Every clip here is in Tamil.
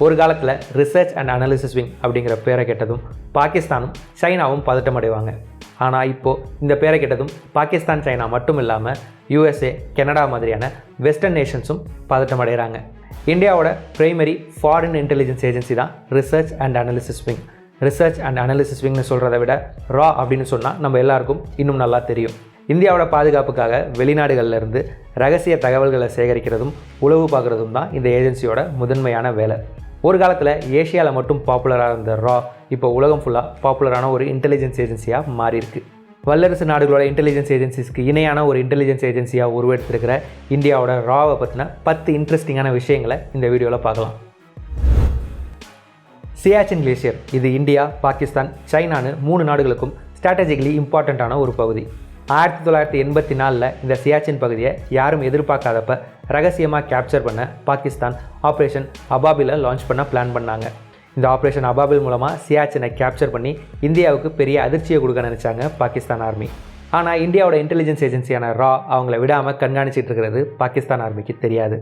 ஒரு காலத்தில் ரிசர்ச் அண்ட் அனாலிசிஸ் விங் அப்படிங்கிற பேரை கேட்டதும் பாகிஸ்தானும் சைனாவும் பதட்டம் அடைவாங்க. ஆனால் இப்போது இந்த பேரை கேட்டதும் பாகிஸ்தான் சைனா மட்டும் இல்லாமல் USA, கனடா மாதிரியான வெஸ்டர்ன் நேஷன்ஸும் பதட்டம் அடைகிறாங்க. இந்தியாவோட பிரைமரி ஃபாரின் இன்டெலிஜென்ஸ் ஏஜென்சி தான் research and analysis wing. Research and analysis விங்னு சொல்கிறத விட ரா அப்படின்னு சொன்னால் நம்ம எல்லாருக்கும் இன்னும் நல்லா தெரியும். இந்தியாவோட பாதுகாப்புக்காக வெளிநாடுகளிலிருந்து ரகசிய தகவல்களை சேகரிக்கிறதும் உளவு பார்க்குறதும் தான் இந்த ஏஜென்சியோட முதன்மையான வேலை. ஒரு காலத்தில் ஏஷியாவில் மட்டும் பாப்புலராக இருந்த ரா இப்போ உலகம் ஃபுல்லாக பாப்புலரான ஒரு இன்டெலிஜென்ஸ் ஏஜென்சியாக மாறியிருக்கு. வல்லரசு நாடுகளோட இன்டெலிஜென்ஸ் ஏஜென்சிஸ்க்கு இணையான ஒரு இன்டெலிஜென்ஸ் ஏஜென்சியாக உருவெடுத்திருக்கிற இந்தியாவோட ராவை பற்றின 10 இன்ட்ரெஸ்டிங்கான விஷயங்களை இந்த வீடியோவில் பார்க்கலாம். சியாச்சின் கிளேசியர் இது இந்தியா, பாகிஸ்தான், சைனான்னு 3 நாடுகளுக்கும் ஸ்ட்ராட்டஜிக்கலி இம்பார்ட்டண்ட்டான ஒரு பகுதி. 1984 இந்த சியாச்சின் பகுதியை யாரும் எதிர்பார்க்காதப்ப ரகசியமாக கேப்சர் பண்ண பாகிஸ்தான் ஆப்ரேஷன் அபாபிலை லான்ச் பண்ண பிளான் பண்ணாங்க. இந்த ஆப்ரேஷன் அபாபில் மூலமாக சியாச்சினை கேப்சர் பண்ணி இந்தியாவுக்கு பெரிய அதிர்ச்சியை கொடுக்க நினச்சாங்க பாகிஸ்தான் ஆர்மி. ஆனால் இந்தியாவோட இன்டெலிஜென்ஸ் ஏஜென்சியான ரா அவங்கள விடாமல் கண்காணிச்சிட்டு இருக்கிறது பாகிஸ்தான் ஆர்மிக்கு தெரியாது.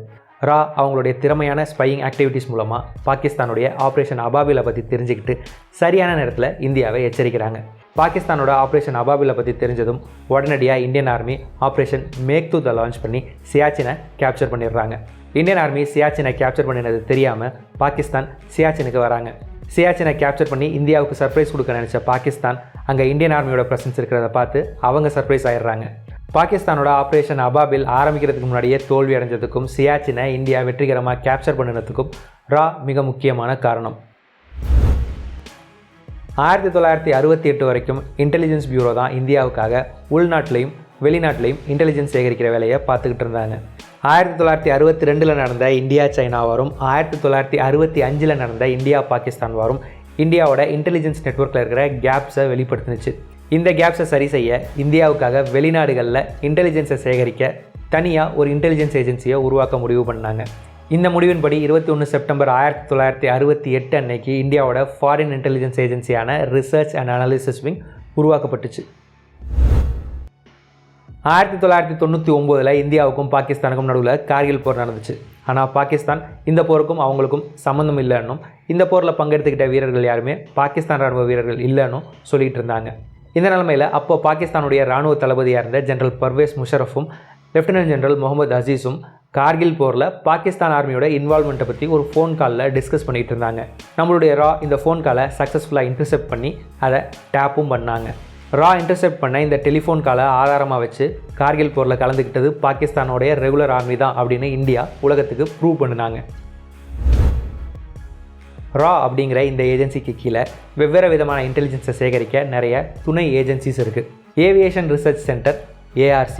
ரா அவங்களுடைய திறமையான ஸ்பையிங் ஆக்டிவிட்டீஸ் மூலமாக பாகிஸ்தானுடைய ஆப்ரேஷன் அபாபிலை பற்றி தெரிஞ்சுக்கிட்டு சரியான நேரத்தில் இந்தியாவை எச்சரிக்கிறாங்க. பாகிஸ்தானோட ஆப்ரேஷன் அபாபிலை பற்றி தெரிஞ்சதும் உடனடியாக இந்தியன் ஆர்மி ஆப்ரேஷன் மேக்தூத்தை லான்ச் பண்ணி சியாச்சினை கேப்சர் பண்ணிடுறாங்க. இந்தியன் ஆர்மி சியாச்சினை கேப்சர் பண்ணினது தெரியாமல் பாகிஸ்தான் சியாச்சினுக்கு வராங்க. சியாச்சினை கேப்சர் பண்ணி இந்தியாவுக்கு சர்ப்ரைஸ் கொடுக்க நினச்ச பாகிஸ்தான் அங்கே இந்தியன் ஆர்மியோட ப்ரெசன்ஸ் இருக்கிறத பார்த்து அவங்க சர்ப்ரைஸ் ஆயிடுறாங்க. பாகிஸ்தானோட ஆப்ரேஷன் அபாபில் ஆரம்பிக்கிறதுக்கு முன்னாடியே தோல்வி அடைஞ்சதுக்கும் சியாச்சினை இந்தியா வெற்றிகரமாக கேப்சர் பண்ணினதுக்கும் ரா மிக முக்கியமான காரணம். 1968 வரைக்கும் இன்டெலிஜென்ஸ் பியூரோ தான் இந்தியாவுக்காக உள்நாட்டிலையும் வெளிநாட்டிலையும் இன்டெலிஜென்ஸ் சேகரிக்கிற வேலையை பார்த்துக்கிட்டு இருந்தாங்க. 1962 நடந்த இந்தியா சைனா வாரும், 1965 நடந்த இந்தியா பாகிஸ்தான் வாரும் இந்தியாவோட இன்டெலிஜென்ஸ் நெட்வொர்க்கில் இருக்கிற கேப்ஸை வெளிப்படுத்துனுச்சு. இந்த கேப்ஸை சரி செய்ய இந்தியாவுக்காக வெளிநாடுகளில் இன்டெலிஜென்ஸை சேகரிக்க தனியாக ஒரு இன்டெலிஜென்ஸ் ஏஜென்சியை உருவாக்க முடிவு பண்ணாங்க. இந்த முடிவின்படி 21 செப்டம்பர் 1968 அன்னைக்கு இந்தியாவோட ஃபாரின் இன்டெலிஜென்ஸ் ஏஜென்சியான ரிசர்ச் அண்ட் அனாலிசிஸ் விங் உருவாக்கப்பட்டுச்சு. 1999 இந்தியாவுக்கும் பாகிஸ்தானுக்கும் நடுவில் கார்கில் போர் நடந்துச்சு. ஆனால் பாகிஸ்தான் இந்த போருக்கும் அவங்களுக்கும் சம்மந்தம் இல்லைன்னும் இந்த போரில் பங்கெடுத்துக்கிட்ட வீரர்கள் யாருமே பாகிஸ்தான் இராணுவ வீரர்கள் இல்லைன்னு சொல்லிகிட்டு இருந்தாங்க. இந்த நிலைமையில் அப்போ பாகிஸ்தானுடைய இராணுவ தளபதியாக இருந்த ஜெனரல் பர்வேஸ் முஷரஃபும் லெஃப்டினன்ட் ஜெனரல் முகமது அசீஸும் கார்கில் போரில் பாகிஸ்தான் ஆர்மியோட இன்வால்மெண்ட்டை பற்றி ஒரு ஃபோன் காலில் டிஸ்கஸ் பண்ணிகிட்டு இருந்தாங்க. நம்மளுடைய ரா இந்த ஃபோன் காலை சக்ஸஸ்ஃபுல்லாக இன்டர்செப்ட் பண்ணி அதை டேப்பும் பண்ணாங்க. ரா இன்டர்செப்ட் பண்ண இந்த டெலிஃபோன் காலை ஆதாரமாக வச்சு கார்கில் போரில் கலந்துக்கிட்டது பாகிஸ்தானோடைய ரெகுலர் ஆர்மி தான் அப்படின்னு இந்தியா உலகத்துக்கு ப்ரூவ் பண்ணினாங்க. ரா அப்படிங்கிற இந்த ஏஜென்சிக்கு கீழே வெவ்வேறு விதமான இன்டெலிஜென்ஸை சேகரிக்க நிறைய துணை ஏஜென்சிஸ் இருக்குது. ஏவியேஷன் ரிசர்ச் சென்டர் ARC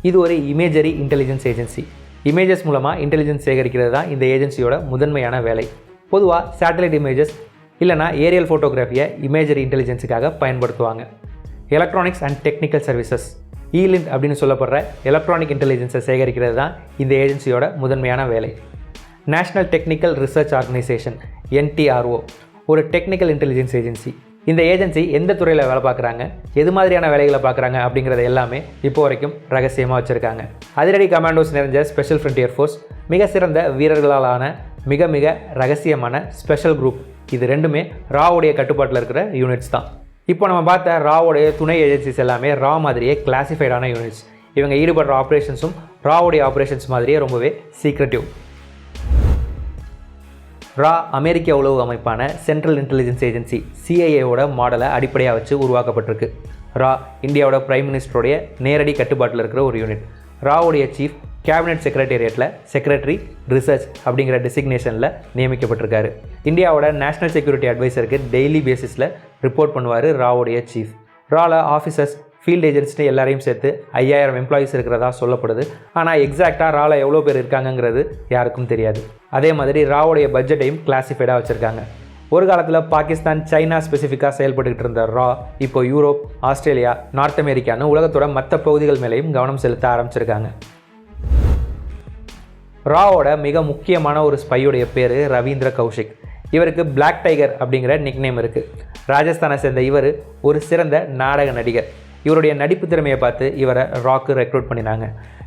இது ஒரு இமேஜரி இன்டெலிஜென்ஸ் ஏஜென்சி. இமேஜஸ் மூலமாக இன்டெலிஜென்ஸ் சேகரிக்கிறது தான் இந்த ஏஜென்சியோட முதன்மையான வேலை. பொதுவாக சேட்டலைட் இமேஜஸ் இல்லைனா ஏரியல் ஃபோட்டோகிராஃபியை இமேஜரி இன்டெலிஜென்ஸுக்காக பயன்படுத்துவாங்க. Electronics and technical services ELINT அப்படின்னு சொல்லப்படுற எலக்ட்ரானிக் இன்டெலிஜென்ஸை சேகரிக்கிறது தான் இந்த ஏஜென்சியோட முதன்மையான வேலை. National technical research organisation NTRO ஒரு டெக்னிக்கல் இன்டெலிஜென்ஸ் ஏஜென்சி. இந்த ஏஜென்சி எந்த துறையில் வேலை பார்க்குறாங்க, எது மாதிரியான வேலைகளை பார்க்குறாங்க அப்படிங்கிறத எல்லாமே இப்போ வரைக்கும் ரகசியமாக வச்சுருக்காங்க. அதிரடி கமாண்டோஸ் நிறைஞ்ச ஸ்பெஷல் ஃப்ரண்டியர் ஃபோர்ஸ், மிக சிறந்த வீரர்களாலான மிக மிக ரகசியமான ஸ்பெஷல் குரூப், இது ரெண்டுமே ராவுடைய கட்டுப்பாட்டில் இருக்கிற யூனிட்ஸ் தான். இப்போ நம்ம பார்த்த ராவுடைய துணை ஏஜென்சிஸ் எல்லாமே ரா மாதிரியே கிளாசிஃபைடான யூனிட்ஸ். இவங்க ஈடுபடுற ஆப்ரேஷன்ஸும் ராவுடைய ஆப்ரேஷன்ஸ் மாதிரியே ரொம்பவே சீக்ரெட்டிவ். ரா அமெரிக்க உளவு அமைப்பான சென்ட்ரல் இன்டெலிஜென்ஸ் ஏஜென்சி CIA மாடலை அடிப்படையாக வச்சு உருவாக்கப்பட்டிருக்கு. ரா இந்தியாவோட பிரைம் மினிஸ்டருடைய நேரடி கட்டுப்பாட்டில் இருக்கிற ஒரு யூனிட். ராவுடைய சீஃப் கேபினட் செக்ரட்டேரியட்டில் செக்ரட்டரி ரிசர்ச் அப்படிங்கிற டெசிக்னேஷனில் நியமிக்கப்பட்டிருக்காரு. இந்தியாவோட நேஷனல் செக்யூரிட்டி அட்வைசருக்கு டெய்லி பேசிஸில் ரிப்போர்ட் பண்ணுவார் ராவுடைய சீஃப். ராவில் ஆஃபீஸர்ஸ், ஃபீல்டு ஏஜென்ட்ஸ்னு எல்லாரையும் சேர்த்து 5000 எம்ப்ளாயீஸ் இருக்கிறதா சொல்லப்படுது. ஆனால் எக்ஸாக்டாக ராவில் எவ்வளோ பேர் இருக்காங்கங்கிறது யாருக்கும் தெரியாது. அதே மாதிரி ராவுடைய பட்ஜெட்டையும் கிளாசிஃபைடாக வச்சுருக்காங்க. ஒரு காலத்தில் பாகிஸ்தான், சைனா ஸ்பெசிஃபிக்காக செயல்பட்டுக்கிட்டு இருந்த ரா இப்போ யூரோப், ஆஸ்திரேலியா, நார்த் அமெரிக்கான்னு உலகத்தோட மற்ற பகுதிகள் மேலேயும் கவனம் செலுத்த ஆரம்பிச்சிருக்காங்க. ராவோட மிக முக்கியமான ஒரு ஸ்பையுடைய பேர் ரவீந்திர கௌஷிக். இவருக்கு பிளாக் டைகர் அப்படிங்கிற நிக்நேம் இருக்குது. ராஜஸ்தானை சேர்ந்த இவர் ஒரு சிறந்த நாடக நடிகர். இவருடைய நடிப்பு திறமையை பார்த்து இவரை ராக்கு ரெக்ரூட் பண்ணினாங்க.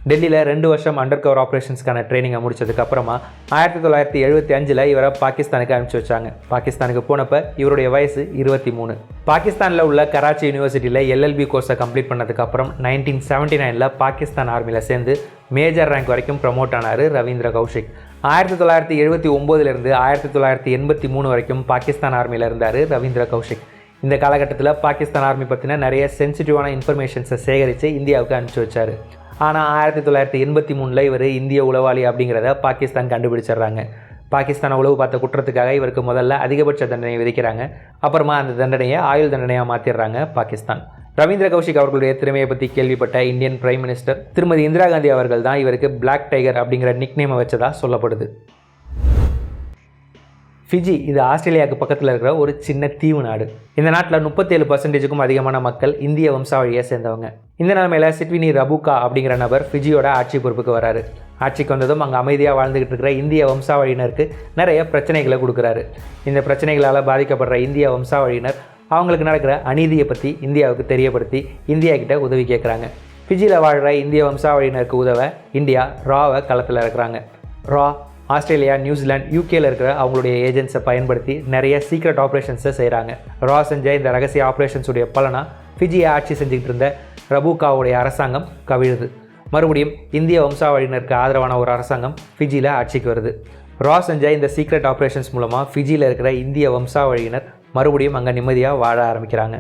டெல்லியில் 2 வருஷம் அண்டர் கவர் ஆப்ரேஷன்ஸ்க்கான ட்ரைனிங்கை முடிச்சதுக்கப்புறமா 1975 இவரை பாகிஸ்தானுக்கு அனுப்பிச்சி வச்சாங்க. பாகிஸ்தானுக்கு போனப்போ இவருடைய வயசு 23. பாகிஸ்தானில் உள்ள கராச்சி யூனிவர்சிட்டியில் LLB கோர்ஸை கம்ப்ளீட் பண்ணதுக்கப்புறம் 1979 பாகிஸ்தான் ஆர்மியில் சேர்ந்து மேஜர் ரேங்க் வரைக்கும் ப்ரமோட் ஆனார் ரவீந்திர கௌஷிக். 1979 1983 வரைக்கும் பாகிஸ்தான் ஆர்மியில் இருந்தார் ரவீந்திர கௌஷிக். இந்த காலகட்டத்தில் பாகிஸ்தான் ஆர்மி பற்றின நிறைய சென்சிட்டிவான இன்ஃபர்மேஷன்ஸை சேகரித்து இந்தியாவுக்கு அனுப்பிச்சி வச்சார். ஆனால் 1983 இவர் இந்திய உளவாளி அப்படிங்கிறத பாகிஸ்தான் கண்டுபிடிச்சிடுறாங்க. பாகிஸ்தானை உளவு பார்த்த குற்றத்துக்காக இவருக்கு முதல்ல அதிகபட்ச தண்டனை விதிக்கிறாங்க. அப்புறமா அந்த தண்டனையை ஆயுள் தண்டனையாக மாற்றிடுறாங்க பாகிஸ்தான். ரவீந்திர கௌஷிக் அவர்களுடைய திறமையை பற்றி கேள்விப்பட்ட இந்தியன் பிரைம் மினிஸ்டர் திருமதி இந்திரா காந்தி அவர்கள் தான் இவருக்கு பிளாக் டைகர் அப்படிங்கிற நிக்நேமை வச்சதா சொல்லப்படுது. ஃபிஜி இது ஆஸ்திரேலியாவுக்கு பக்கத்தில் இருக்கிற ஒரு சின்ன தீவு நாடு. இந்த நாட்டில் 37% அதிகமான மக்கள் இந்திய வம்சாவழியை சேர்ந்தவங்க. இந்த நிலைமையில் சிட்வினி ரபுகா அப்படிங்கிற நபர் ஃபிஜியோட ஆட்சி பொறுப்புக்கு வராரு. ஆட்சிக்கு வந்ததும் அங்கே அமைதியாக வாழ்ந்துகிட்டு இருக்கிற இந்திய வம்சாவழியினருக்கு நிறைய பிரச்சனைகளை கொடுக்குறாரு. இந்த பிரச்சனைகளால் பாதிக்கப்படுற இந்திய வம்சாவழியினர் அவங்களுக்கு நடக்கிற அநீதியை பற்றி இந்தியாவுக்கு தெரியப்படுத்தி இந்தியா கிட்ட உதவி கேட்குறாங்க. ஃபிஜியில் வாழ்கிற இந்திய வம்சாவழியினருக்கு உதவ இந்தியா ராவை களத்தில் இருக்கிறாங்க. ரா ஆஸ்திரேலியா, நியூசிலாந்து, யூகேயில் இருக்கிற அவங்களுடைய ஏஜென்ட்ஸை பயன்படுத்தி நிறைய சீக்ரெட் ஆப்ரேஷன்ஸை செய்கிறாங்க. ரா செஞ்ச இந்த ரகசிய ஆப்ரேஷன்ஸுடைய பலனாக ஃபிஜியை ஆட்சி செஞ்சுக்கிட்டு இருந்த ரபுகாவுடைய அரசாங்கம் கவிழுது. மறுபடியும் இந்திய வம்சாவழியினருக்கு ஆதரவான ஒரு அரசாங்கம் ஃபிஜியில் ஆட்சிக்கு வருது. ரா செஞ்ச இந்த சீக்ரெட் ஆப்ரேஷன்ஸ் மூலமாக ஃபிஜியில் இருக்கிற இந்திய வம்சாவழியினர் மறுபடியும் அங்கே நிம்மதியாக வாழ ஆரம்பிக்கிறாங்க.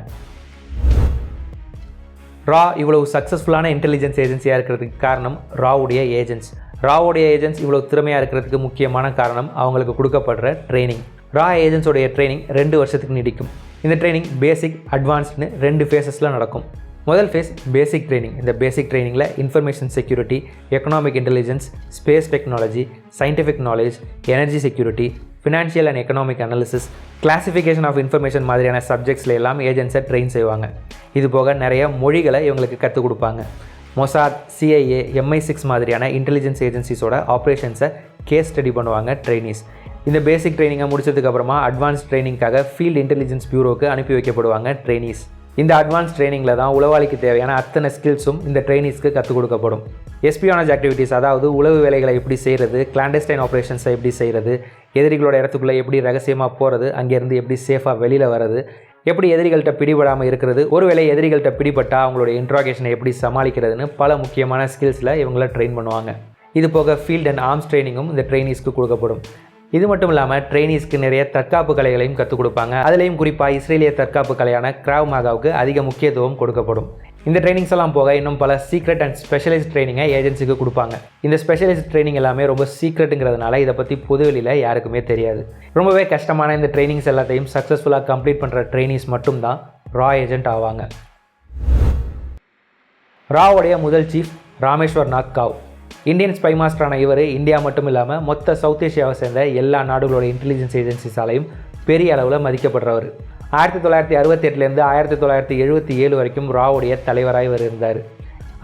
ரா இவ்வளவு சக்ஸஸ்ஃபுல்லான இன்டெலிஜென்ஸ் ஏஜென்சியாக இருக்கிறதுக்கு காரணம் ராவுடைய ஏஜென்ட்ஸ். ராவுடைய ஏஜென்ட்ஸ் இவ்வளோ திறமையாக இருக்கிறதுக்கு முக்கியமான காரணம் அவங்களுக்கு கொடுக்கப்படுற ட்ரைனிங். ரா ஏஜென்ட்ஸோடைய ட்ரைனிங் 2 வருஷத்துக்கு நீடிக்கும். இந்த ட்ரைனிங் பேசிக், அட்வான்ஸ்டுன்னு 2 ஃபேஸஸில் நடக்கும். முதல் ஃபேஸ் பேசிக் ட்ரைனிங். இந்த பேசிக் ட்ரைனிங்கில் information security, economic intelligence, space technology, scientific knowledge, energy security, financial and economic analysis, classification of information மாதிரியான சப்ஜெக்ட்ஸில் எல்லாம் ஏஜென்ட்ஸை ட்ரெயின் செய்வாங்க. இது போக நிறைய மொழிகளை இவங்களுக்கு கற்றுக் கொடுப்பாங்க. மொசாத், CIA, MI6 மாதிரியான இன்டெலிஜென்ஸ் ஏஜென்சிஸோட ஆப்ரேஷன்ஸை கேஸ் ஸ்டடி பண்ணுவாங்க ட்ரெயினிஸ். இந்த பேசிக் ட்ரைனிங்கை முடிச்சதுக்கப்புறமா அட்வான்ஸ் ட்ரைனிங்காக ஃபீல்டு இன்டெலிஜென்ஸ் பியூரோவுக்கு அனுப்பி வைக்கப்படுவாங்க ட்ரெயினிஸ். இந்த அட்வான்ஸ் ட்ரைனிங்கில் தான் உளவாளிக்கு தேவையான அத்தனை ஸ்கில்ஸும் இந்த ட்ரெயினிஸ்க்கு கற்றுக் கொடுக்கப்படும். எஸ்பியானேஜ் ஆக்டிவிட்டீஸ், அதாவது உளவு வேலைகளை எப்படி செய்கிறது, கிளாண்டஸ்டைன் ஆப்ரேஷன்ஸை எப்படி செய்கிறது, எதிரிகளோட இடத்துக்குள்ளே எப்படி ரகசியமாக போகிறது, அங்கேருந்து எப்படி சேஃபாக வெளியில் வர்றது, எப்படி எதிரிகள்கிட்ட பிடிபடாமல் இருக்கிறது, ஒருவேளை எதிரிகள்கிட்ட பிடிபட்டால் அவங்களோட இன்ட்ராகேஷனை எப்படி சமாளிக்கிறதுன்னு பல முக்கியமான ஸ்கில்ஸில் இவங்கள ட்ரெயின் பண்ணுவாங்க. இது போக ஃபீல்ட் அண்ட் ஆர்ம்ஸ் ட்ரைனிங்கும் இந்த ட்ரெயினிஸ்க்கு கொடுக்கப்படும். இது மட்டும் இல்லாமல் ட்ரெயினிஸ்க்கு நிறைய தற்காப்பு கலைகளையும் கற்றுக் கொடுப்பாங்க. அதுலேயும் குறிப்பாக இஸ்ரேலிய தற்காப்பு கலையான கிராவ் மாகாவுக்கு அதிக முக்கியத்துவம் கொடுக்கப்படும். இந்த ட்ரைனிங்ஸ் எல்லாம் போக இன்னும் பல சீக்ரெட் அண்ட் ஸ்பெஷலைஸ்ட் ட்ரைனிங்கை ஏஜென்சிக்கு கொடுப்பாங்க. இந்த ஸ்பெஷலைஸ்ட் ட்ரைனிங் எல்லாமே ரொம்ப சீக்ரெட்டுங்கிறதுனால இதை பற்றி பொதுவெளியில் யாருக்குமே தெரியாது. ரொம்பவே கஷ்டமான இந்த ட்ரைனிங்ஸ் எல்லாத்தையும் சக்ஸஸ்ஃபுல்லாக கம்ப்ளீட் பண்ணுற ட்ரைனிஸ் மட்டும்தான் ரா ஏஜென்ட் ஆவாங்க. ராவுடைய முதல் chief Rameshwar Nath Kao. Indian spy மாஸ்டரான இவர் இந்தியா மட்டும் இல்லாமல் மொத்த சவுத் ஏஷியாவை சேர்ந்த எல்லா நாடுகளோட இன்டெலிஜென்ஸ் ஏஜென்சிஸாலையும் பெரிய அளவில் மதிக்கப்படுறவர். 1968 1977 வரைக்கும் ராவுடைய தலைவராக இவர் இருந்தார்.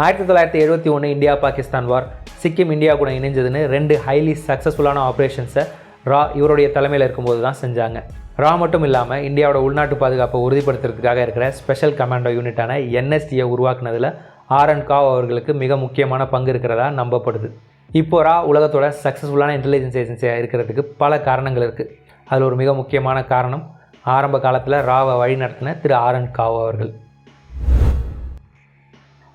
1971 இந்தியா பாகிஸ்தான் வார், சிக்கிம் இந்தியா கூட இணைஞ்சதுன்னு 2 ஹைலி சக்ஸஸ்ஃபுல்லான ஆப்ரேஷன்ஸை ரா இவருடைய தலைமையில் இருக்கும்போது தான் செஞ்சாங்க. ரா மட்டும் இல்லாமல் இந்தியாவோட உள்நாட்டு பாதுகாப்பை உறுதிப்படுத்துறதுக்காக இருக்கிற ஸ்பெஷல் கமாண்டோ யூனிட்டான NSGயை உருவாக்குனதில் RN காவ் அவர்களுக்கு மிக முக்கியமான பங்கு இருக்கிறதா நம்பப்படுது. இப்போ ரா உலகத்தோட சக்ஸஸ்ஃபுல்லான இன்டெலிஜென்ஸ் ஏஜென்சியாக இருக்கிறதுக்கு பல காரணங்கள் இருக்குது. அதில் ஒரு மிக முக்கியமான காரணம் ஆரம்ப காலத்தில் ராவை வழி நடத்தின திரு RN காவ் அவர்கள்.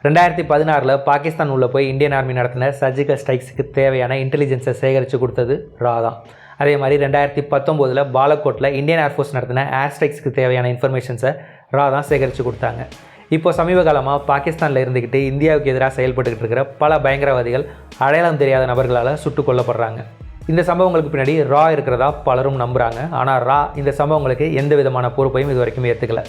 2016 பாகிஸ்தான் உள்ள போய் இந்தியன் ஆர்மி நடத்தின சர்ஜிக்கல் ஸ்ட்ரைக்ஸுக்கு தேவையான இன்டெலிஜென்ஸை சேகரித்து கொடுத்தது ரா தான். அதே மாதிரி 2019 பாலக்கோட்டில் இந்தியன் ஏர்ஃபோர்ஸ் நடத்தின ஏர் ஸ்ட்ரைக்ஸுக்கு தேவையான இன்ஃபர்மேஷன்ஸை ரா தான் சேகரித்து கொடுத்தாங்க. இப்போ சமீப காலமாக பாகிஸ்தானில் இருந்துக்கிட்டு இந்தியாவுக்கு எதிராக செயல்பட்டுக்கிட்டு இருக்கிற பல பயங்கரவாதிகள் அடையாளம் தெரியாத நபர்களால் சுட்டுக் கொல்லப்படுறாங்க. இந்த சம்பவங்களுக்கு பின்னாடி ரா இருக்கிறதா பலரும் நம்புகிறாங்க. ஆனால் ரா இந்த சம்பவங்களுக்கு எந்த விதமான பொறுப்பையும் இது வரைக்கும் ஏற்றுக்கல.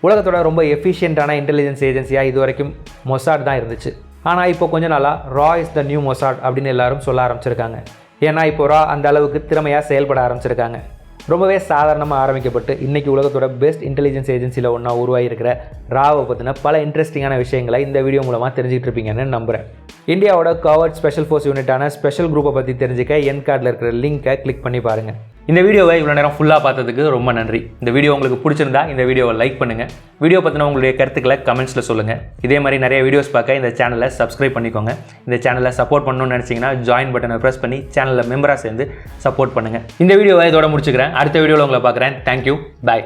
உலகத்தோட ரொம்ப எஃபிஷியண்ட்டான இன்டெலிஜென்ஸ் ஏஜென்சியாக இது வரைக்கும் மொசாட் தான் இருந்துச்சு. ஆனால் இப்போ கொஞ்ச நாளாக ரா இஸ் த நியூ மொசாட் அப்படின்னு எல்லாரும் சொல்ல ஆரம்பிச்சிருக்காங்க. ஏன்னா இப்போ ரா அந்த அளவுக்கு திறமையாக செயல்பட ஆரம்பிச்சிருக்காங்க. ரொம்பவே சாதாரணமாக ஆரம்பிக்கப்பட்டு இன்றைக்கி உலகத்தோட பெஸ்ட் இன்டெலிஜென்ஸ் ஏஜென்சியில் ஒன்றா உருவாகியிருக்கிற ராவை பற்றின பல இன்ட்ரெஸ்டிங்கான விஷயங்களை இந்த வீடியோ மூலமாக தெரிஞ்சுக்கிட்டு இருப்பீங்கன்னு நம்புகிறேன். இந்தியாவோட கவர்ட் ஸ்பெஷல் ஃபோர்ஸ் யூனிட்டான ஸ்பெஷல் குரூப்பை பற்றி தெரிஞ்சுக்க என் கார்டில் இருக்கிற லிங்க்கை கிளிக் பண்ணி பாருங்கள். இந்த வீடியோவை இவ்வளோ நேரம் ஃபுல்லாக பார்த்ததுக்கு ரொம்ப நன்றி. இந்த வீடியோ உங்களுக்கு பிடிச்சிருந்தா இந்த வீடியோவை லைக் பண்ணுங்கள். வீடியோ பற்றின உங்களுடைய கருத்துக்களை கமெண்ட்ஸில் சொல்லுங்கள். இதே மாதிரி நிறைய வீடியோஸ் பார்க்க இந்த சேனலை சப்ஸ்கிரைப் பண்ணிக்கோங்க. இந்த சேனலை சப்போர்ட் பண்ணணும்னு நினச்சிங்கன்னா ஜாயின் பட்டனை ப்ரெஸ் பண்ணி சேனலில் மெம்பராக சேர்ந்து சப்போர்ட் பண்ணுங்கள். இந்த வீடியோவை இதோட முடிச்சுக்கிறேன். அடுத்த வீடியோவில் உங்களை பார்க்குறேன். தேங்க்யூ. பாய்.